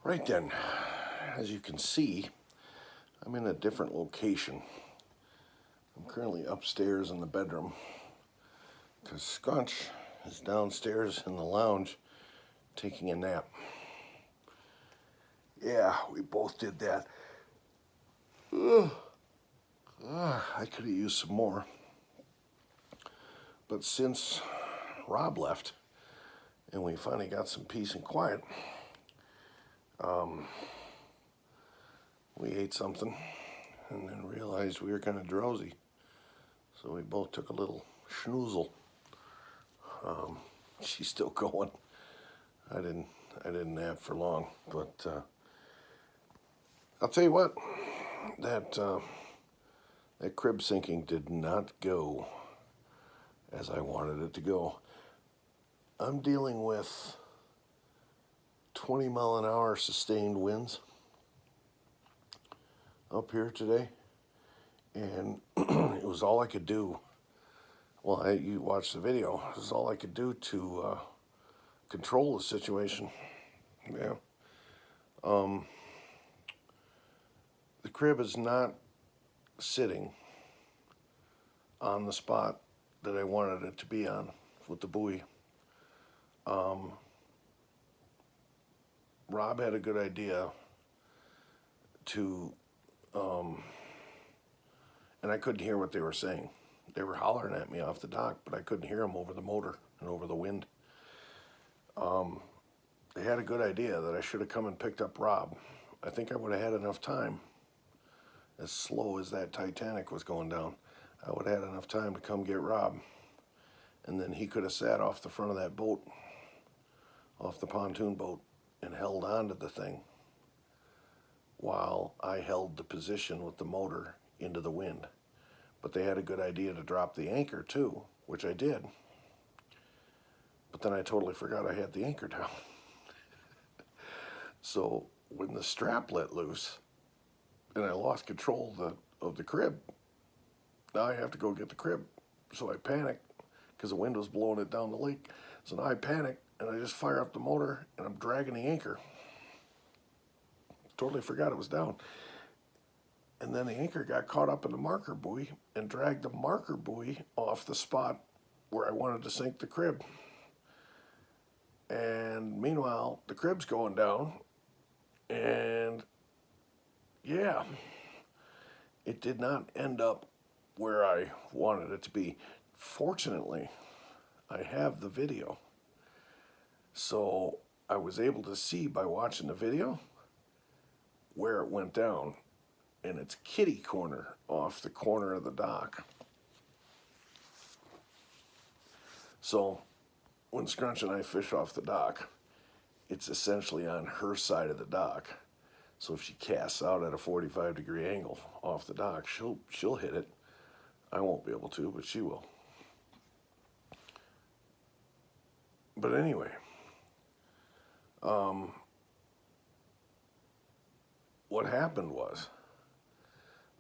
Right then, as you can see, I'm in a different location. I'm currently upstairs in the bedroom because Scrunch is downstairs in the lounge taking a nap. Yeah, we both did that. I could have used some more. But since Rob left and we finally got some peace and quiet, we ate something and then realized we were kind of drowsy. So we both took a little schnoozle. She's still going. I didn't nap for long, but I'll tell you what, that crib sinking did not go as I wanted it to go. I'm dealing with 20-mile-an-hour sustained winds up here today, and it was all I could do. Well, you watched the video. It was all I could do to control the situation. Yeah. The crib is not sitting on the spot that I wanted it to be on with the buoy. Rob had a good idea to, and I couldn't hear what they were saying. They were hollering at me off the dock, but I couldn't hear them over the motor and over the wind. They had a good idea that I should have come and picked up Rob. I think I would have had enough time. As slow as that Titanic was going down, I would have had enough time to come get Rob. And then he could have sat off the front of that boat, off the pontoon boat, and held on to the thing while I held the position with the motor into the wind. But they had a good idea to drop the anchor too, which I did. But then I totally forgot I had the anchor down. So when the strap let loose and I lost control of the crib, now I have to go get the crib. So I panic because the wind was blowing it down the lake. So now I panic and I just fire up the motor and I'm dragging the anchor. Totally forgot it was down. And then the anchor got caught up in the marker buoy and dragged the marker buoy off the spot where I wanted to sink the crib. And meanwhile, the crib's going down, and yeah, it did not end up where I wanted it to be. Fortunately, I have the video. So I was able to see by watching the video where it went down, and it's kitty corner off the corner of the dock. So when Scrunch and I fish off the dock, it's essentially on her side of the dock. So if she casts out at a 45-degree angle off the dock, she'll hit it. I won't be able to, but she will. But anyway, what happened was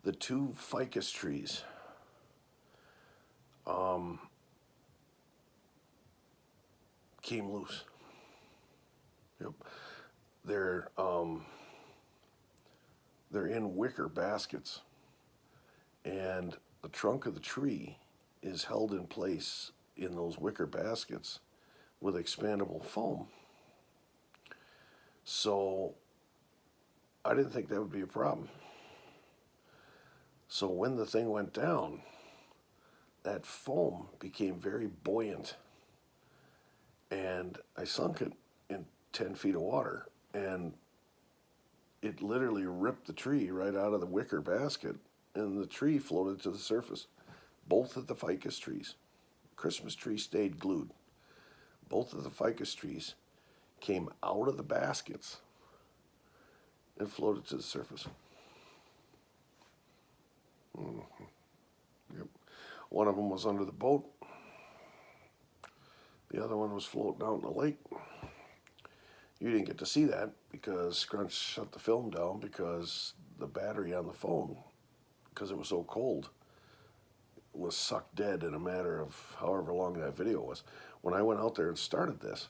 the two ficus trees came loose. Yep. They're in wicker baskets, and the trunk of the tree is held in place in those wicker baskets with expandable foam. So I didn't think that would be a problem. So when the thing went down, that foam became very buoyant, and I sunk it in 10 feet of water, and it literally ripped the tree right out of the wicker basket, and the tree floated to the surface. Both of the ficus trees. Christmas tree stayed glued. Both of the ficus trees came out of the baskets and floated to the surface. Yep. One of them was under the boat. The other one was floating out in the lake. You didn't get to see that because Scrunch shut the film down because the battery on the phone, because it was so cold, was sucked dead in a matter of however long that video was. When I went out there and started this,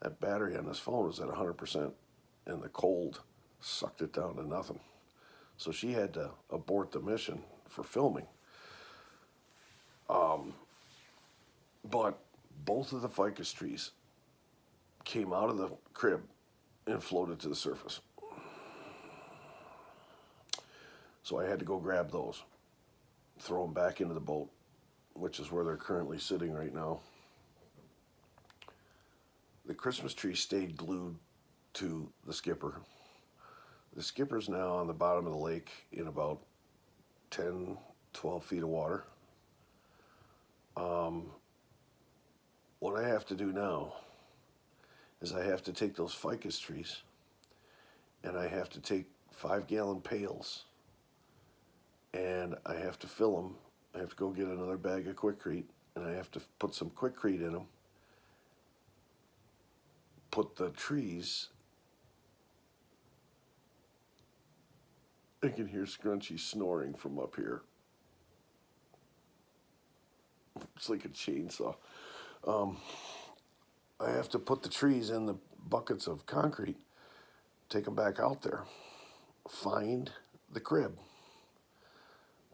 that battery on this phone was at 100%, and the cold sucked it down to nothing. So she had to abort the mission for filming. But both of the ficus trees came out of the crib and floated to the surface. So I had to go grab those, throw them back into the boat, which is where they're currently sitting right now. The Christmas tree stayed glued to the skipper. The skipper's now on the bottom of the lake in about 10, 12 feet of water. What I have to do now is I have to take those ficus trees and I have to take 5-gallon pails and I have to fill them. I have to go get another bag of Quikrete and I have to put some Quikrete in them, put the trees. I can hear Scrunchy snoring from up here. It's like a chainsaw. I have to put the trees in the buckets of concrete, take them back out there, find the crib,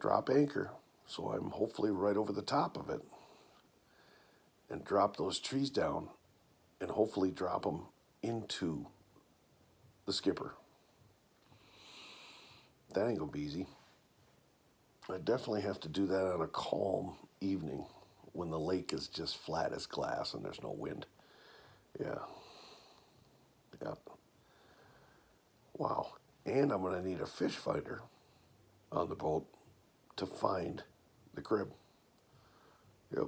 drop anchor, so I'm hopefully right over the top of it, and drop those trees down and hopefully drop them into the skipper. That ain't gonna be easy. I definitely have to do that on a calm evening when the lake is just flat as glass and there's no wind. Yeah. Wow. And I'm going to need a fish finder on the boat to find the crib. Yep.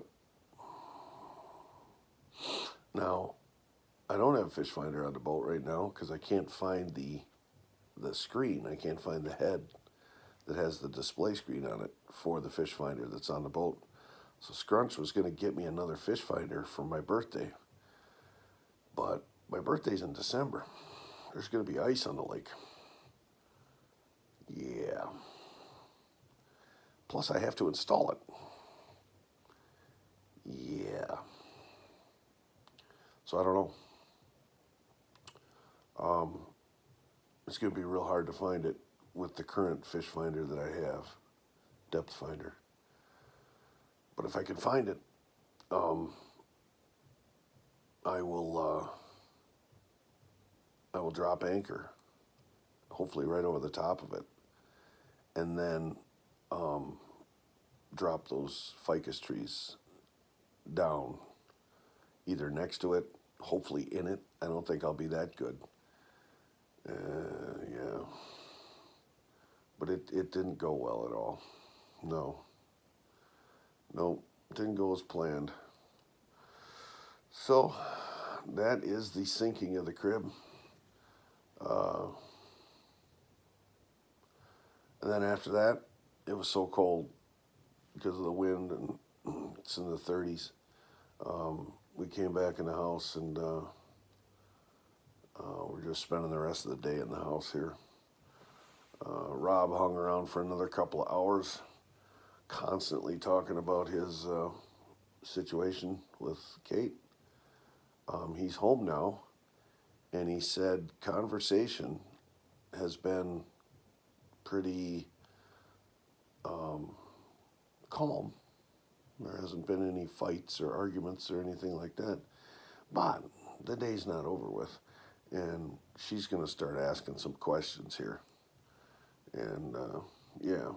Now, I don't have a fish finder on the boat right now because I can't find the screen. I can't find the head that has the display screen on it for the fish finder that's on the boat. So Scrunch was going to get me another fish finder for my birthday. But my birthday's in December. There's going to be ice on the lake. Yeah. Plus I have to install it. Yeah. So I don't know. It's going to be real hard to find it with the current fish finder that I have, depth finder. But if I can find it, I will drop anchor, hopefully right over the top of it, and then drop those ficus trees down, either next to it, hopefully in it. I don't think I'll be that good. Yeah. But it didn't go well at all. No, didn't go as planned. So that is the sinking of the crib. And then after that, it was so cold because of the wind, and it's in the 30s. We came back in the house, and we're just spending the rest of the day in the house here. Rob hung around for another couple of hours, constantly talking about his situation with Kate. He's home now, and he said conversation has been pretty calm. There hasn't been any fights or arguments or anything like that. But the day's not over with, and she's going to start asking some questions here. And yeah,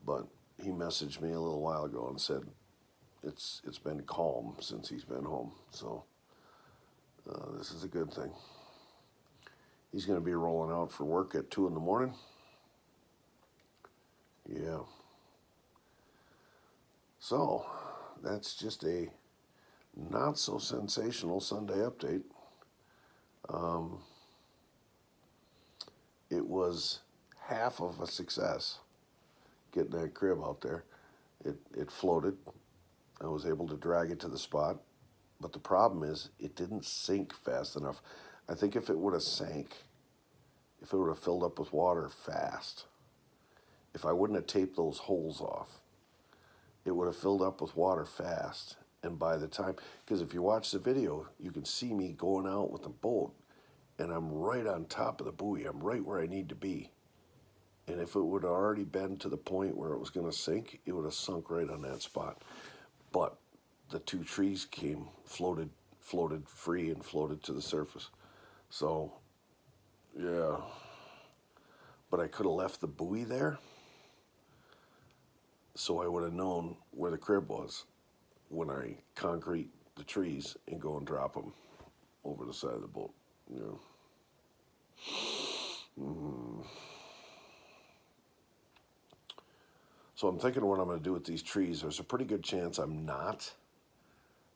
but he messaged me a little while ago and said it's been calm since he's been home. So this is a good thing. He's going to be rolling out for work at 2 a.m. Yeah. So that's just a not so sensational Sunday update. It was half of a success getting that crib out there. It floated. I was able to drag it to the spot. But the problem is it didn't sink fast enough. I think if it would have sank, if it would have filled up with water fast, if I wouldn't have taped those holes off, it would have filled up with water fast. And by the time, because if you watch the video, you can see me going out with the boat, and I'm right on top of the buoy. I'm right where I need to be. And if it would have already been to the point where it was going to sink, it would have sunk right on that spot. But the two trees came, floated free and floated to the surface. So, yeah. But I could have left the buoy there, so I would have known where the crib was when I concrete the trees and go and drop them over the side of the boat. Yeah. So I'm thinking what I'm going to do with these trees. There's a pretty good chance I'm not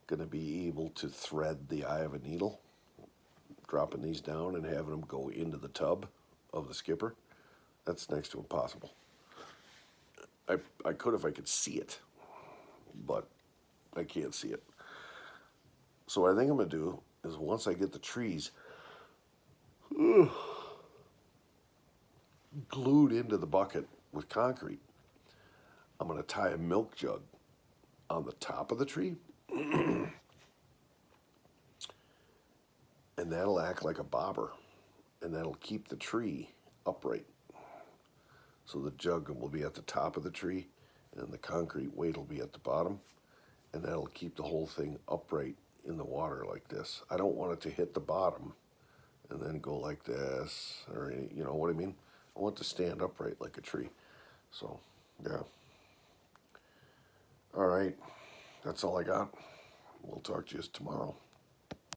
going to be able to thread the eye of a needle, dropping these down and having them go into the tub of the skipper. That's next to impossible. I could if I could see it, but I can't see it. So what I think I'm going to do is once I get the trees glued into the bucket with concrete, I'm going to tie a milk jug on the top of the tree, and that'll act like a bobber, and that'll keep the tree upright. So the jug will be at the top of the tree, and the concrete weight will be at the bottom, and that'll keep the whole thing upright in the water like this. I don't want it to hit the bottom and then go like this, or you know what I mean? I want it to stand upright like a tree. So, yeah. All right, that's all I got. We'll talk to you tomorrow.